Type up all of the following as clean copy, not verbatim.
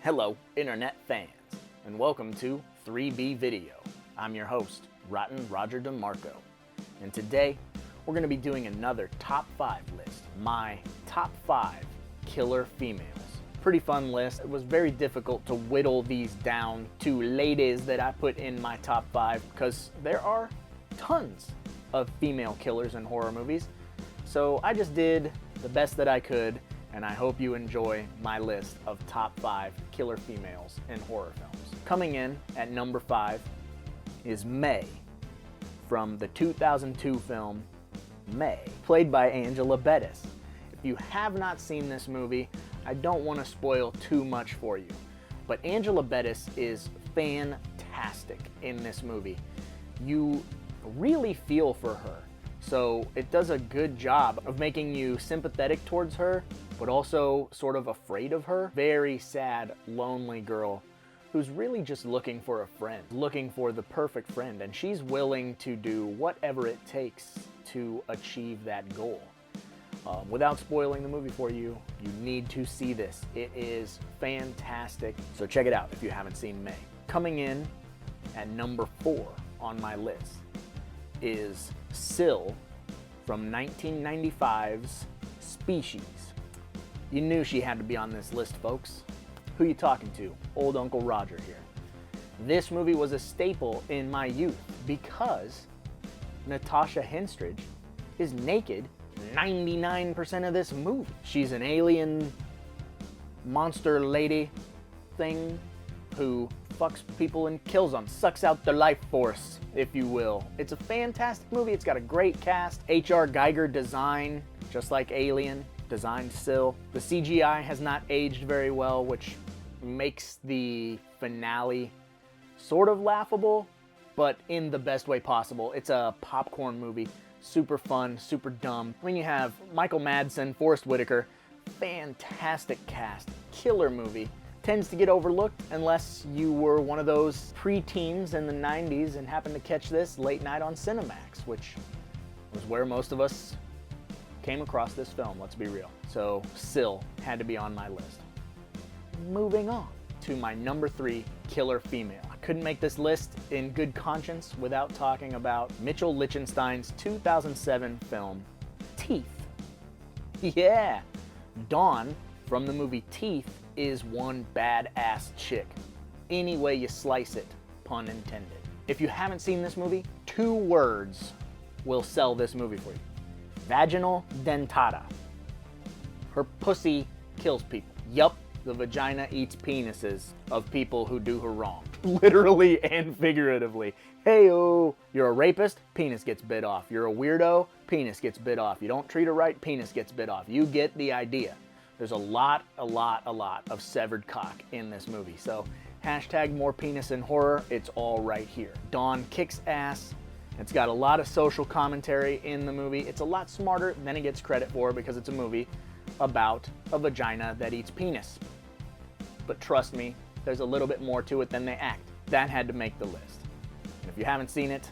Hello, internet fans, and welcome to 3B Video. I'm your host, Rottin Roger DeMarco, and today we're going to be doing another top 5 list, my top 5 killer females. Pretty fun list. It was very difficult to whittle these down to ladies that I put in my top 5 because there are tons of female killers in horror movies. So I just did the best that I could, and I hope you enjoy my list of top 5 killer females in horror films. Coming in at number 5 is May from the 2002 film May, played by Angela Bettis. If you have not seen this movie, I don't want to spoil too much for you, but Angela Bettis is fantastic in this movie. You really feel for her, so it does a good job of making you sympathetic towards her, but also sort of afraid of her. Very sad, lonely girl who's really just looking for a friend, looking for the perfect friend, and she's willing to do whatever it takes to achieve that goal. Without spoiling the movie for you, you need to see this. It is fantastic, so check it out if you haven't seen May. Coming in at number 4 on my list is Syl from 1995's Species. You knew she had to be on this list, folks. Who you talking to? Old Uncle Roger here. This movie was a staple in my youth because Natasha Henstridge is naked 99% of this movie. She's an alien monster lady thing who fucks people and kills them, sucks out their life force, if you will. It's a fantastic movie. It's got a great cast. H.R. Geiger design, just like Alien, designed Syl. The CGI has not aged very well, which makes the finale sort of laughable, but in the best way possible. It's a popcorn movie. Super fun, super dumb. I mean, you have Michael Madsen, Forrest Whitaker, fantastic cast, killer movie. Tends to get overlooked unless you were one of those preteens in the 90s and happened to catch this late night on Cinemax, which was where most of us came across this film, let's be real. So Syl had to be on my list. Moving on to my number 3 killer female. I couldn't make this list in good conscience without talking about Mitchell Lichtenstein's 2007 film, Teeth. Yeah, Dawn from the movie Teeth is one badass chick. Any way you slice it, pun intended. If you haven't seen this movie, 2 words will sell this movie for you. Vaginal dentata. Her pussy kills people. Yup. The vagina eats penises of people who do her wrong. Literally and figuratively. Hey-oh, you're a rapist? Penis gets bit off. You're a weirdo? Penis gets bit off. You don't treat her right? Penis gets bit off. You get the idea. There's a lot of severed cock in this movie. So hashtag more penis in horror. It's all right here. Dawn kicks ass. It's got a lot of social commentary in the movie. It's a lot smarter than it gets credit for because it's a movie about a vagina that eats penis. But trust me, there's a little bit more to it than they act. That had to make the list. And if you haven't seen it,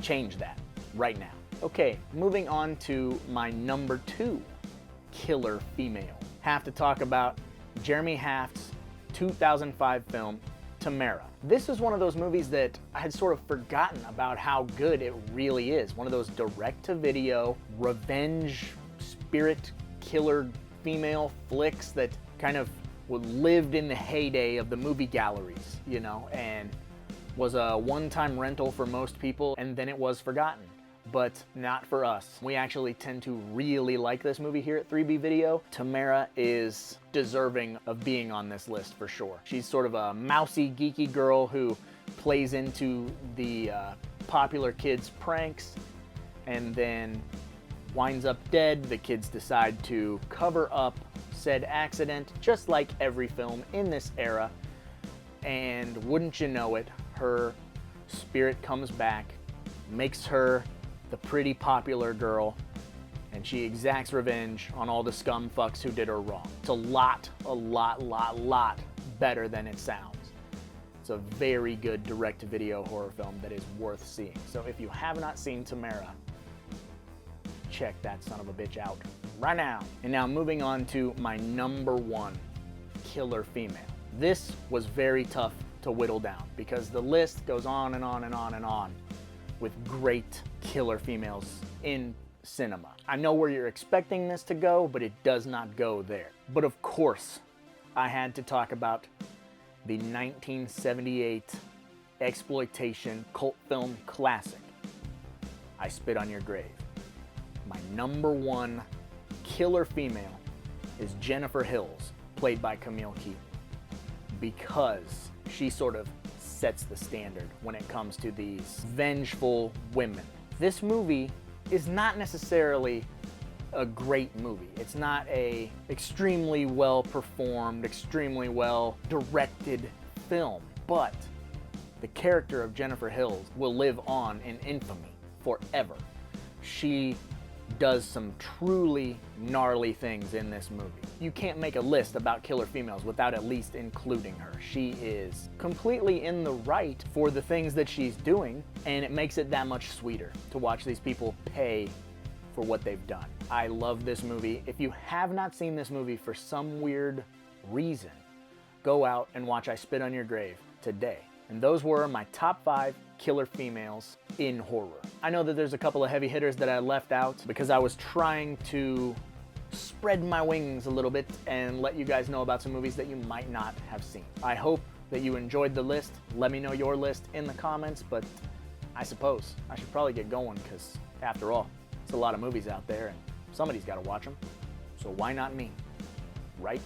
change that right now. Okay, moving on to my number 2 killer female. Have to talk about Jeremy Haft's 2005 film, Tamera. This is one of those movies that I had sort of forgotten about how good it really is. One of those direct-to-video, revenge, spirit killer female flicks that kind of lived in the heyday of the movie galleries, you know, and was a one-time rental for most people, and then it was forgotten. But not for us. We actually tend to really like this movie here at 3B Video. Tamera is deserving of being on this list for sure. She's sort of a mousy, geeky girl who plays into the popular kids' pranks and then winds up dead. The kids decide to cover up said accident, just like every film in this era. And wouldn't you know it, her spirit comes back, makes her the pretty popular girl, and she exacts revenge on all the scum fucks who did her wrong. It's a lot better than it sounds. It's a very good direct-to-video horror film that is worth seeing. So if you have not seen Tamera, check that son of a bitch out right now. And now moving on to my number one killer female. This was very tough to whittle down because the list goes on and on and on and on with great killer females in cinema. I know where you're expecting this to go, but it does not go there. But of course, I had to talk about the 1978 exploitation cult film classic, I Spit on Your Grave. My number one killer female is Jennifer Hills, played by Camille Keaton, because she sort of sets the standard when it comes to these vengeful women. This movie is not necessarily a great movie. It's not a extremely well performed, extremely well directed film, but the character of Jennifer Hills will live on in infamy forever. She does some truly gnarly things in this movie. You can't make a list about killer females without at least including her. She is completely in the right for the things that she's doing, and it makes it that much sweeter to watch these people pay for what they've done. I love this movie. If you have not seen this movie for some weird reason, go out and watch I Spit on Your Grave today. And those were my top 5 killer females in horror. I know that there's a couple of heavy hitters that I left out because I was trying to spread my wings a little bit and let you guys know about some movies that you might not have seen. I hope that you enjoyed the list. Let me know your list in the comments, but I suppose I should probably get going because, after all, it's a lot of movies out there and somebody's got to watch them. So why not me, right?